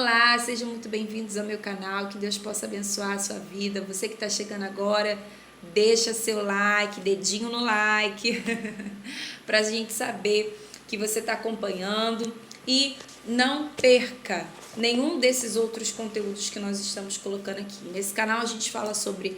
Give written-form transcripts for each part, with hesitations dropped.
Olá, sejam muito bem-vindos ao meu canal, que Deus possa abençoar a sua vida. Você que está chegando agora, deixa seu like, dedinho no like, para a gente saber que você está acompanhando e não perca nenhum desses outros conteúdos que nós estamos colocando aqui. Nesse canal a gente fala sobre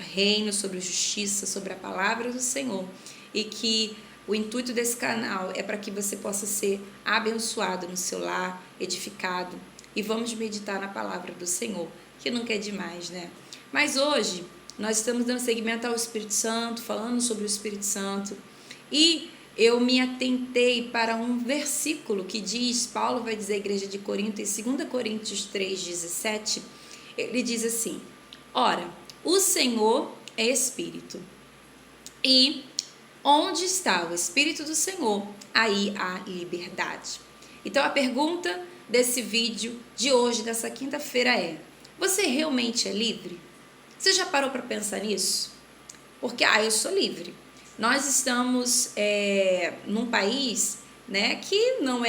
reino, sobre justiça, sobre a palavra do Senhor e que o intuito desse canal é para que você possa ser abençoado no seu lar, edificado. E vamos meditar na palavra do Senhor, que nunca é demais, né? Mas hoje nós estamos dando seguimento ao Espírito Santo, falando sobre o Espírito Santo. E eu me atentei para um versículo que diz, Paulo vai dizer à igreja de Corinto, em 2 Coríntios 3,17, ele diz assim: ora, o Senhor é Espírito, e onde está o Espírito do Senhor, aí há liberdade. Então a pergunta desse vídeo de hoje, dessa quinta-feira é: você realmente é livre? Você já parou para pensar nisso? Porque, eu sou livre. Nós estamos num país, né, que não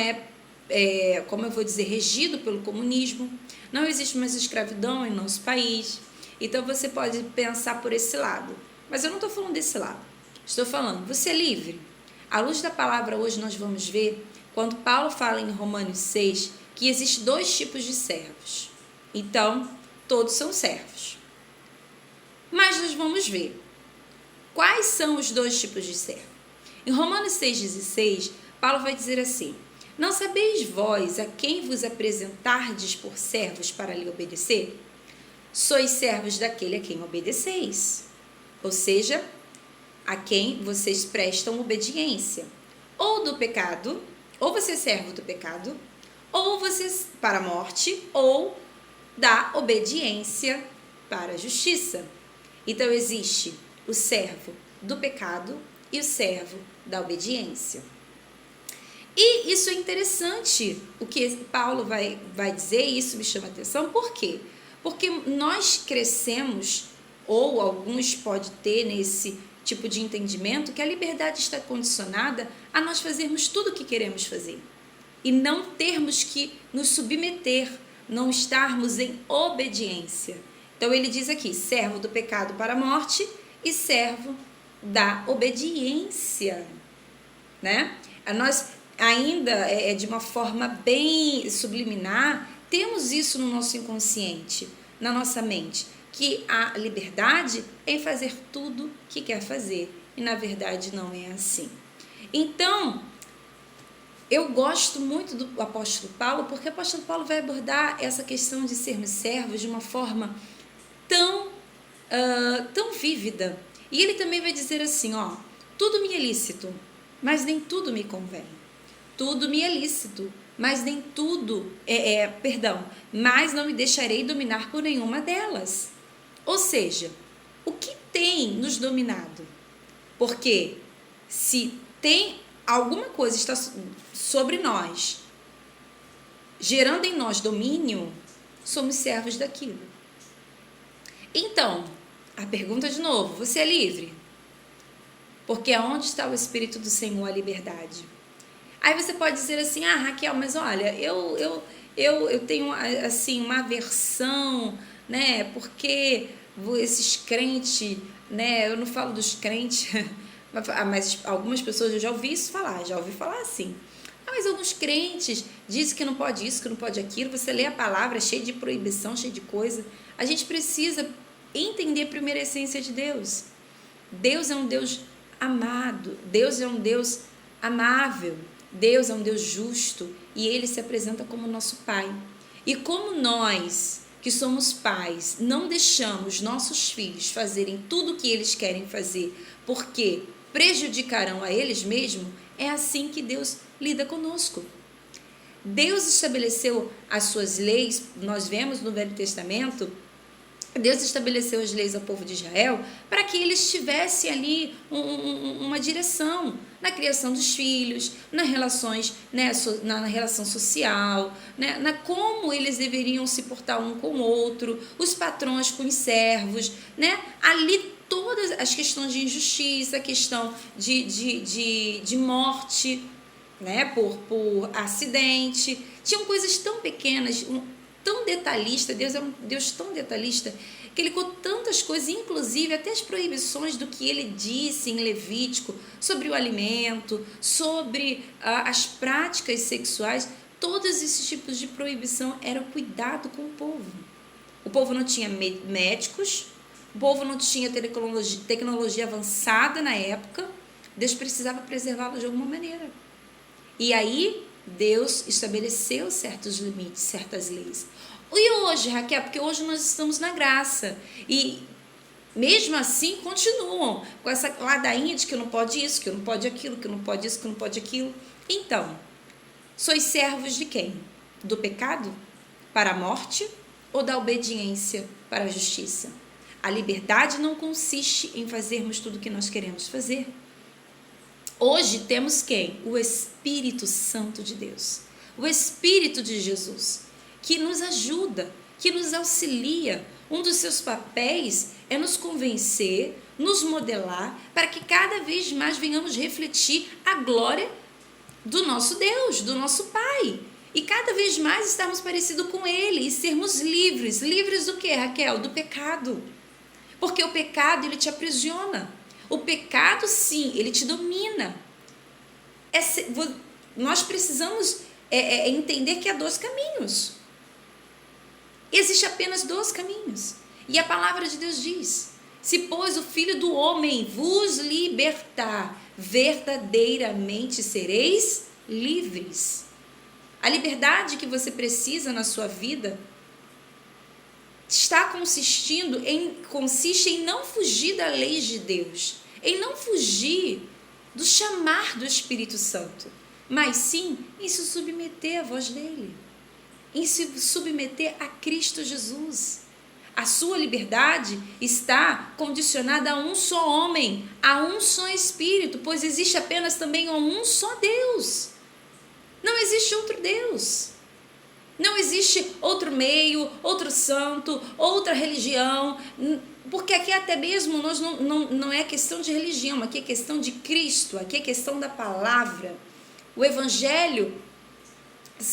como eu vou dizer, regido pelo comunismo. Não existe mais escravidão em nosso país. Então você pode pensar por esse lado. Mas eu não estou falando desse lado. Estou falando, você é livre? À luz da palavra hoje nós vamos ver, quando Paulo fala em Romanos 6, que existem dois tipos de servos. Então, todos são servos. Mas nós vamos ver quais são os dois tipos de servo. Em Romanos 6,16, Paulo vai dizer assim: não sabeis vós a quem vos apresentardes por servos para lhe obedecer? Sois servos daquele a quem obedeceis. Ou seja, a quem vocês prestam obediência. Ou do pecado, ou você é servo do pecado, ou você para a morte, ou da obediência para a justiça. Então existe o servo do pecado e o servo da obediência. E isso é interessante, o que Paulo vai dizer, e isso me chama a atenção, por quê? Porque nós crescemos, ou alguns podem ter nesse tipo de entendimento, que a liberdade está condicionada a nós fazermos tudo o que queremos fazer e não termos que nos submeter, não estarmos em obediência. Então ele diz aqui, servo do pecado para a morte e servo da obediência, né? Nós ainda, de uma forma bem subliminar, temos isso no nosso inconsciente, na nossa mente, que a liberdade é em fazer tudo que quer fazer, e na verdade não é assim. Então, eu gosto muito do apóstolo Paulo, porque o apóstolo Paulo vai abordar essa questão de sermos servos de uma forma tão vívida. E ele também vai dizer assim, tudo me é lícito, mas nem tudo me convém. Tudo me é lícito, mas nem tudo mas não me deixarei dominar por nenhuma delas. Ou seja, o que tem nos dominado? Porque se tem alguma coisa está sobre nós, gerando em nós domínio, somos servos daquilo. Então, a pergunta de novo, você é livre? Porque aonde está o Espírito do Senhor, a liberdade? Aí você pode dizer assim, Raquel, mas olha, eu tenho assim uma aversão, né? Porque esses crentes, né? Eu não falo dos crentes, mas algumas pessoas eu já ouvi isso falar, já ouvi falar assim. Mas alguns crentes dizem que não pode isso, que não pode aquilo. Você lê a palavra cheia de proibição, cheia de coisa. A gente precisa entender primeiro a essência de Deus. Deus é um Deus amado, Deus é um Deus amável, Deus é um Deus justo e Ele se apresenta como nosso Pai. E como nós, que somos pais, não deixamos nossos filhos fazerem tudo o que eles querem fazer, porque prejudicarão a eles mesmos, é assim que Deus lida conosco. Deus estabeleceu as suas leis, nós vemos no Velho Testamento, Deus estabeleceu as leis ao povo de Israel para que eles tivessem ali uma direção na criação dos filhos, nas relações, né, na relação social, né, na como eles deveriam se portar um com o outro, os patrões com os servos, né, ali todas as questões de injustiça, a questão de morte, né, por acidente. Tinham coisas tão pequenas, tão detalhista. Deus é um Deus tão detalhista que ele colocou tantas coisas, inclusive até as proibições do que ele disse em Levítico sobre o alimento, sobre as práticas sexuais. Todos esses tipos de proibição eram cuidado com o povo. O povo não tinha médicos, o povo não tinha tecnologia avançada na época. Deus precisava preservá-lo de alguma maneira. E aí Deus estabeleceu certos limites, certas leis. E hoje, Raquel, porque hoje nós estamos na graça, e mesmo assim continuam com essa ladainha de que não pode isso, que não pode aquilo, que não pode isso, que não pode aquilo. Então, sois servos de quem? Do pecado para a morte ou da obediência para a justiça? A liberdade não consiste em fazermos tudo o que nós queremos fazer. Hoje temos quem? O Espírito Santo de Deus, o Espírito de Jesus, que nos ajuda, que nos auxilia. Um dos seus papéis é nos convencer, nos modelar, para que cada vez mais venhamos refletir a glória do nosso Deus, do nosso Pai. E cada vez mais estarmos parecidos com Ele e sermos livres. Livres do quê, Raquel? Do pecado. Porque o pecado, ele te aprisiona. O pecado, sim, ele te domina. Nós precisamos entender que há 2 caminhos. Existe apenas 2 caminhos. E a palavra de Deus diz: se, pois, o Filho do Homem vos libertar, verdadeiramente sereis livres. A liberdade que você precisa na sua vida consiste em não fugir da lei de Deus, em não fugir do chamar do Espírito Santo, mas sim em se submeter à voz dele, em se submeter a Cristo Jesus. A sua liberdade está condicionada a um só homem, a um só Espírito, pois existe apenas também um só Deus. Não existe outro Deus. Não existe outro meio, outro santo, outra religião, porque aqui até mesmo nós não é questão de religião, aqui é questão de Cristo, aqui é questão da palavra. O Evangelho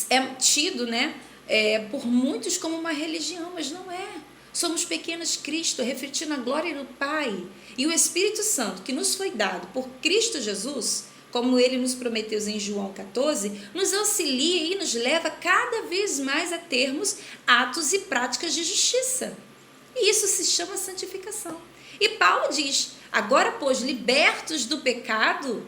é tido, por muitos como uma religião, mas não é. Somos pequenos Cristo, refletindo a glória do Pai. E o Espírito Santo, que nos foi dado por Cristo Jesus, como ele nos prometeu em João 14, nos auxilia e nos leva cada vez mais a termos atos e práticas de justiça. E isso se chama santificação. E Paulo diz: agora, pois, libertos do pecado,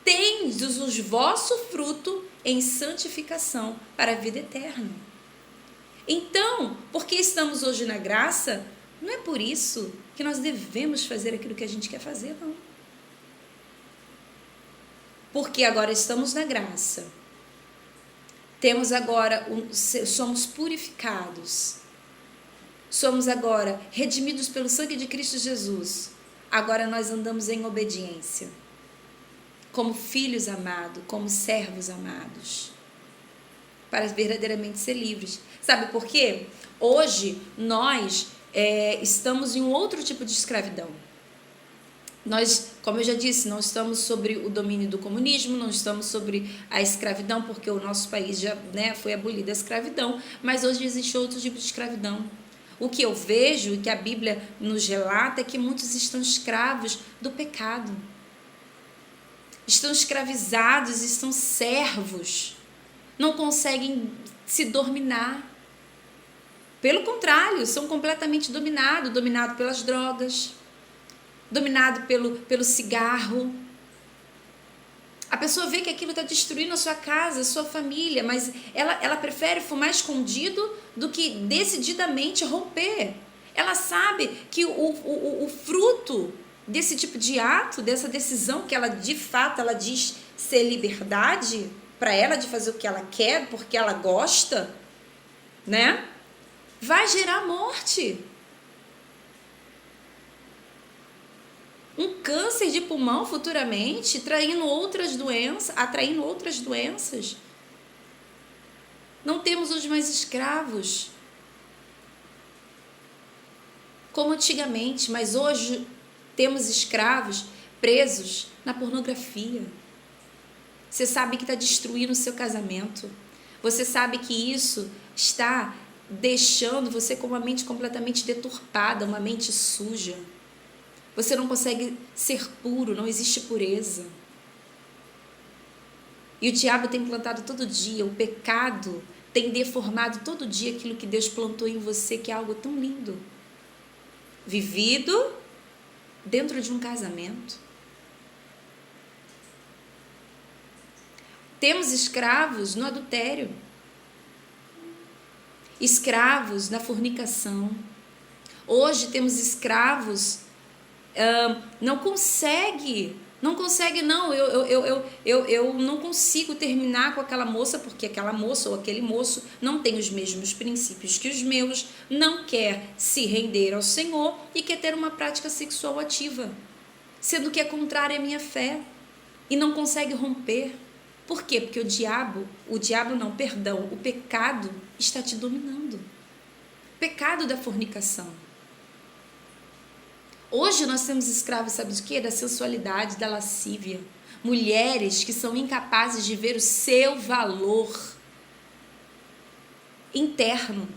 tendes o vosso fruto em santificação para a vida eterna. Então, porque estamos hoje na graça, não é por isso que nós devemos fazer aquilo que a gente quer fazer, não. Porque agora estamos na graça. Somos purificados. Somos agora redimidos pelo sangue de Cristo Jesus. Agora nós andamos em obediência, como filhos amados, como servos amados, para verdadeiramente ser livres. Sabe por quê? Hoje nós estamos em um outro tipo de escravidão. Nós, como eu já disse, não estamos sobre o domínio do comunismo, não estamos sobre a escravidão, porque o nosso país já foi abolida a escravidão, mas hoje existe outro tipo de escravidão. O que eu vejo e que a Bíblia nos relata é que muitos estão escravos do pecado. Estão escravizados, estão servos, não conseguem se dominar. Pelo contrário, são completamente dominados pelas drogas, dominado pelo cigarro. A pessoa vê que aquilo está destruindo a sua casa, a sua família, mas ela prefere fumar escondido do que decididamente romper. Ela sabe que o fruto desse tipo de ato, dessa decisão que ela de fato ela diz ser liberdade para ela de fazer o que ela quer, porque ela gosta, vai gerar morte. Um câncer de pulmão futuramente, atraindo outras doenças. Não temos os mais escravos como antigamente, mas hoje temos escravos presos na pornografia, Você sabe que está destruindo o seu casamento. Você sabe que isso está deixando você com uma mente completamente deturpada, uma mente suja. Você não consegue ser puro, não existe pureza. E o diabo tem plantado todo dia, o pecado tem deformado todo dia aquilo que Deus plantou em você, que é algo tão lindo. Vivido dentro de um casamento. Temos escravos no adultério, escravos na fornicação. Hoje temos escravos, não eu não consigo terminar com aquela moça, porque aquela moça ou aquele moço não tem os mesmos princípios que os meus, não quer se render ao Senhor e quer ter uma prática sexual ativa, sendo que é contrária à minha fé, e não consegue romper. Por quê? Porque o pecado está te dominando. O pecado da fornicação. Hoje nós temos escravos, sabe de quê? Da sensualidade, da lascívia. Mulheres que são incapazes de ver o seu valor interno.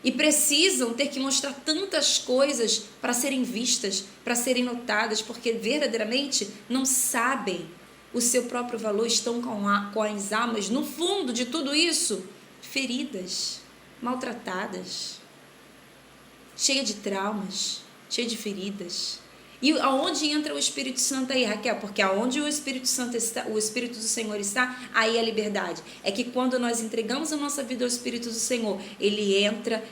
E precisam ter que mostrar tantas coisas para serem vistas, para serem notadas, porque verdadeiramente não sabem o seu próprio valor, estão com as almas, no fundo de tudo isso, feridas, maltratadas, cheias de traumas, cheias de feridas. E aonde entra o Espírito Santo aí, Raquel? Porque aonde o Espírito Santo está, o Espírito do Senhor está, aí é a liberdade. É que quando nós entregamos a nossa vida ao Espírito do Senhor, ele entra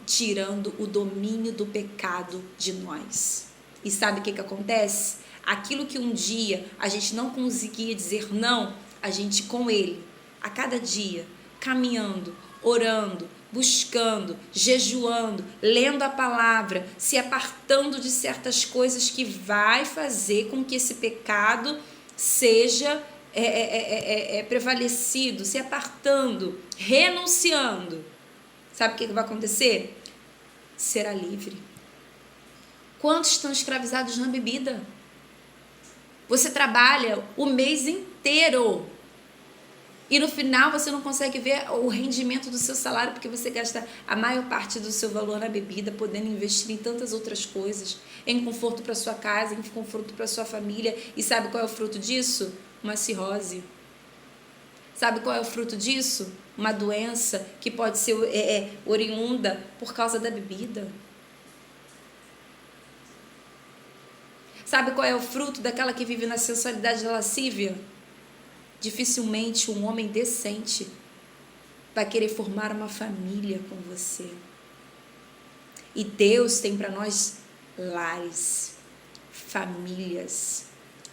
tirando o domínio do pecado de nós. E sabe o que acontece? Aquilo que um dia a gente não conseguia dizer não, a gente com ele, a cada dia, caminhando, orando, buscando, jejuando, lendo a palavra, se apartando de certas coisas que vai fazer com que esse pecado seja prevalecido, se apartando, renunciando. Sabe o que vai acontecer? Será livre. Quantos estão escravizados na bebida? Você trabalha o mês inteiro e no final você não consegue ver o rendimento do seu salário porque você gasta a maior parte do seu valor na bebida, podendo investir em tantas outras coisas, em conforto para sua casa, em conforto para sua família. E sabe qual é o fruto disso? Uma cirrose. Sabe qual é o fruto disso? Uma doença que pode ser oriunda por causa da bebida. Sabe qual é o fruto daquela que vive na sensualidade da lascívia? Dificilmente um homem decente vai querer formar uma família com você. E Deus tem para nós lares, famílias,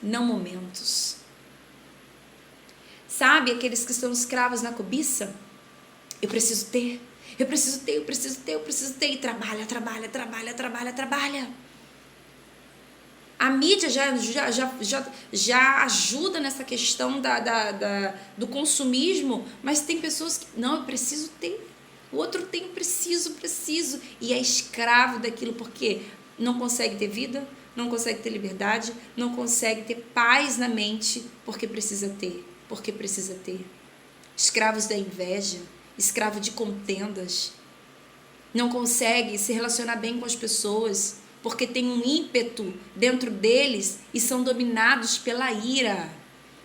não momentos. Sabe aqueles que estão escravos na cobiça? Eu preciso ter. E trabalha. A mídia já ajuda nessa questão do consumismo, mas tem pessoas que, não, eu preciso ter. O outro tem, preciso. E é escravo daquilo, porque não consegue ter vida, não consegue ter liberdade, não consegue ter paz na mente, porque precisa ter. Escravos da inveja, escravo de contendas. Não consegue se relacionar bem com as pessoas, porque tem um ímpeto dentro deles e são dominados pela ira,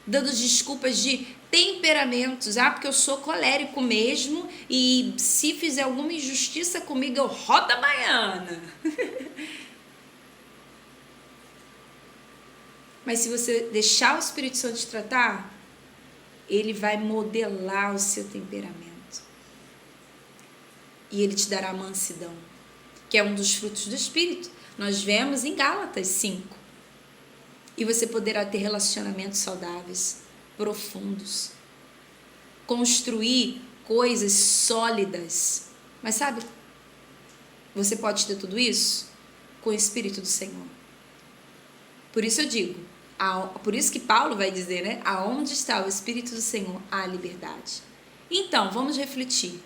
dando desculpas de temperamentos. Porque eu sou colérico mesmo e se fizer alguma injustiça comigo eu rodo a baiana. Mas se você deixar o Espírito Santo te tratar, ele vai modelar o seu temperamento. E ele te dará mansidão, que é um dos frutos do Espírito. Nós vemos em Gálatas 5. E você poderá ter relacionamentos saudáveis, profundos. Construir coisas sólidas. Mas sabe, você pode ter tudo isso com o Espírito do Senhor. Por isso eu digo, por isso que Paulo vai dizer, né? Aonde está o Espírito do Senhor, há liberdade. Então, vamos refletir.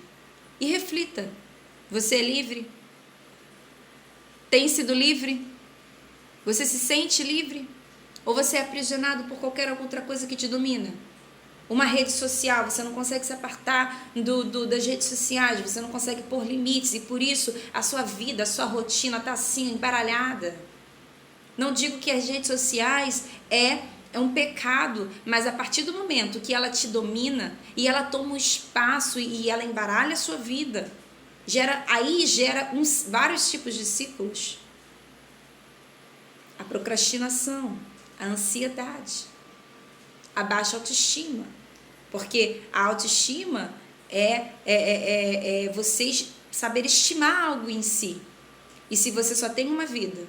E reflita. Você é livre? Tem sido livre? Você se sente livre? Ou você é aprisionado por qualquer outra coisa que te domina? Uma rede social, você não consegue se apartar das redes sociais, você não consegue pôr limites e por isso a sua vida, a sua rotina está assim, embaralhada. Não digo que as redes sociais é um pecado, mas a partir do momento que ela te domina e ela toma um espaço e ela embaralha a sua vida, gera vários tipos de ciclos. A procrastinação, a ansiedade, a baixa autoestima. Porque a autoestima é você saber estimar algo em si. E se você só tem uma vida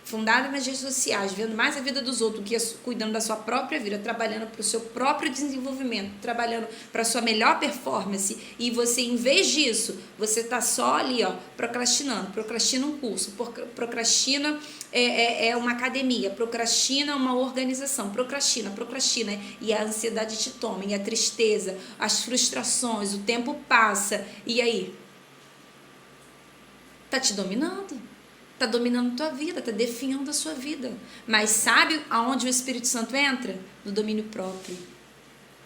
fundada nas redes sociais, vendo mais a vida dos outros do que cuidando da sua própria vida, trabalhando para o seu próprio desenvolvimento, trabalhando para a sua melhor performance, e você, em vez disso, você está só ali, procrastina um curso, procrastina uma academia, procrastina uma organização, procrastina, e a ansiedade te toma, e a tristeza, as frustrações, o tempo passa, e aí? Está te dominando. Está dominando a tua vida, está definhando a sua vida. Mas sabe aonde o Espírito Santo entra? No domínio próprio.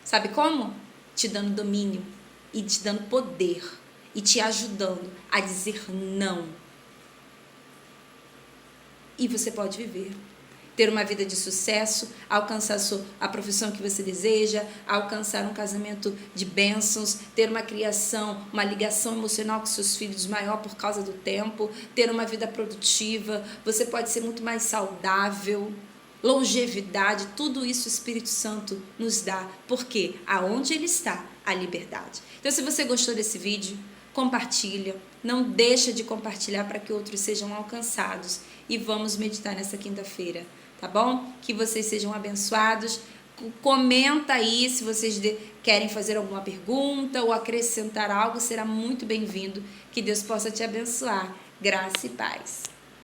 Sabe como? Te dando domínio e te dando poder e te ajudando a dizer não. E você pode viver. Ter uma vida de sucesso, alcançar a profissão que você deseja, alcançar um casamento de bênçãos, ter uma criação, uma ligação emocional com seus filhos maior por causa do tempo, ter uma vida produtiva, você pode ser muito mais saudável, longevidade, tudo isso o Espírito Santo nos dá, porque aonde ele está, a liberdade. Então, se você gostou desse vídeo, compartilha, não deixa de compartilhar para que outros sejam alcançados e vamos meditar nessa quinta-feira. Tá bom? Que vocês sejam abençoados. Comenta aí se vocês querem fazer alguma pergunta ou acrescentar algo, será muito bem-vindo. Que Deus possa te abençoar. Graça e paz.